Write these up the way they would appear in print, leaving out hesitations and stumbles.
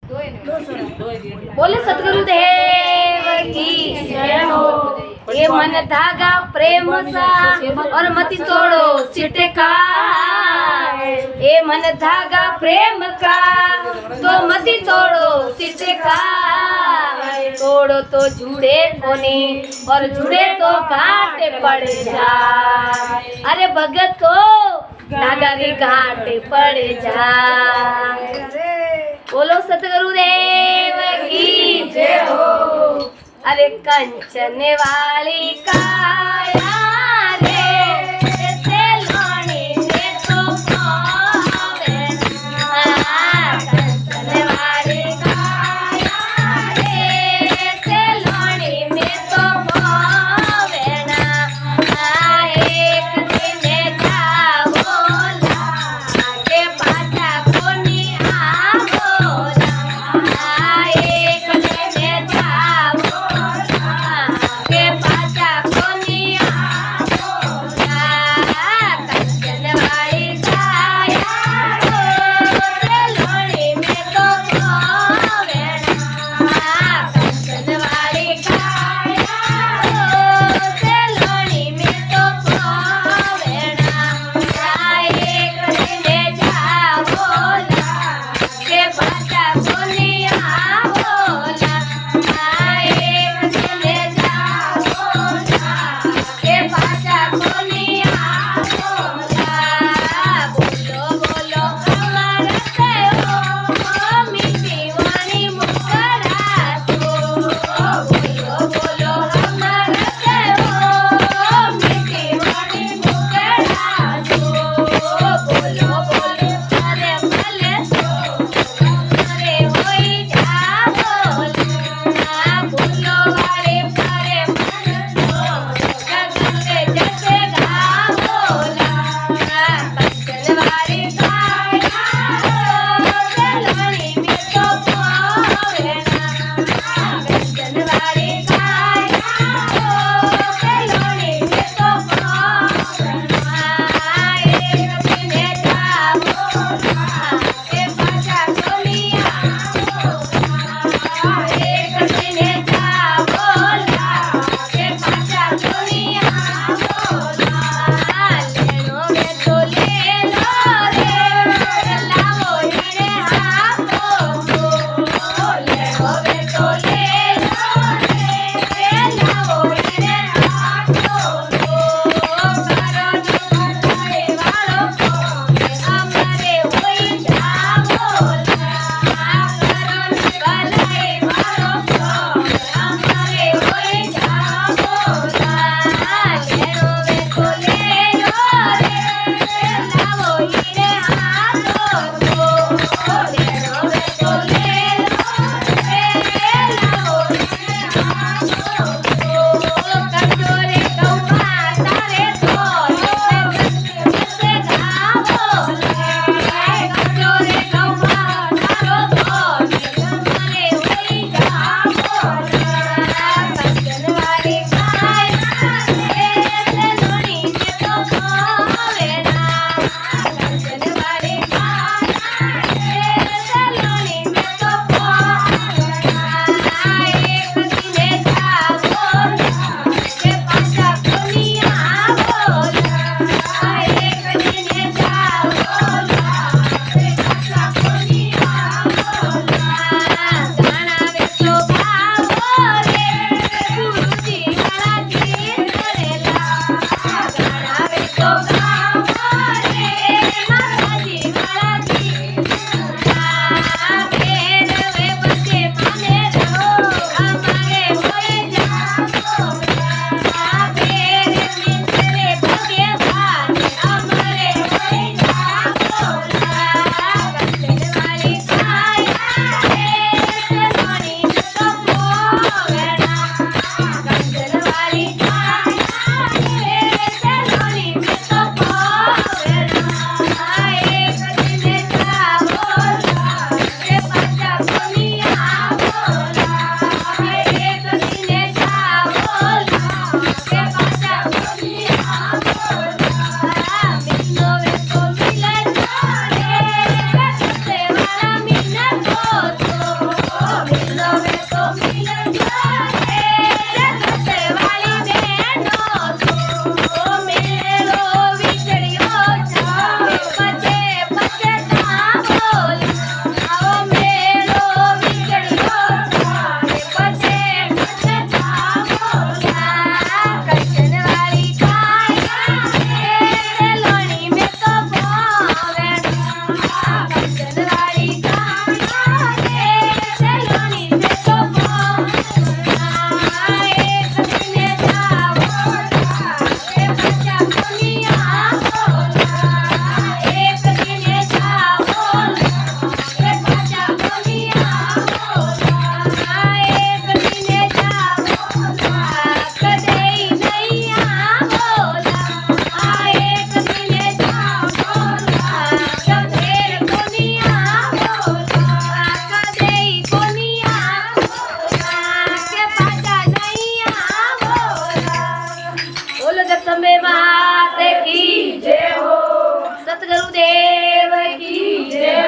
बोले सतगुरु देव की जय हो। ये मन धागा प्रेम सा और मति तोड़ो सिटका। ये मन धागा प्रेम का तो मति तोड़ो सिटका। तोड़ो तो जुड़े कोनी और जुड़े तो घाटे पड़ जाए। अरे भगत को धागा के घाटे पड़ जाए। बोलो सतगुरु देव की जय हो। अरे कंचन वाली काया रे जैसे लोणी में तो पावे ना। कंचन वाली काया रे जैसे लोणी में तो पावे ना। एक दिन जाओ लागे पाछा कोनी आवो ना। एक दिन जाओ के पाछा कोनी आवो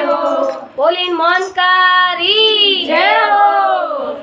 हो. बोलीन मोहनकारी जय हो.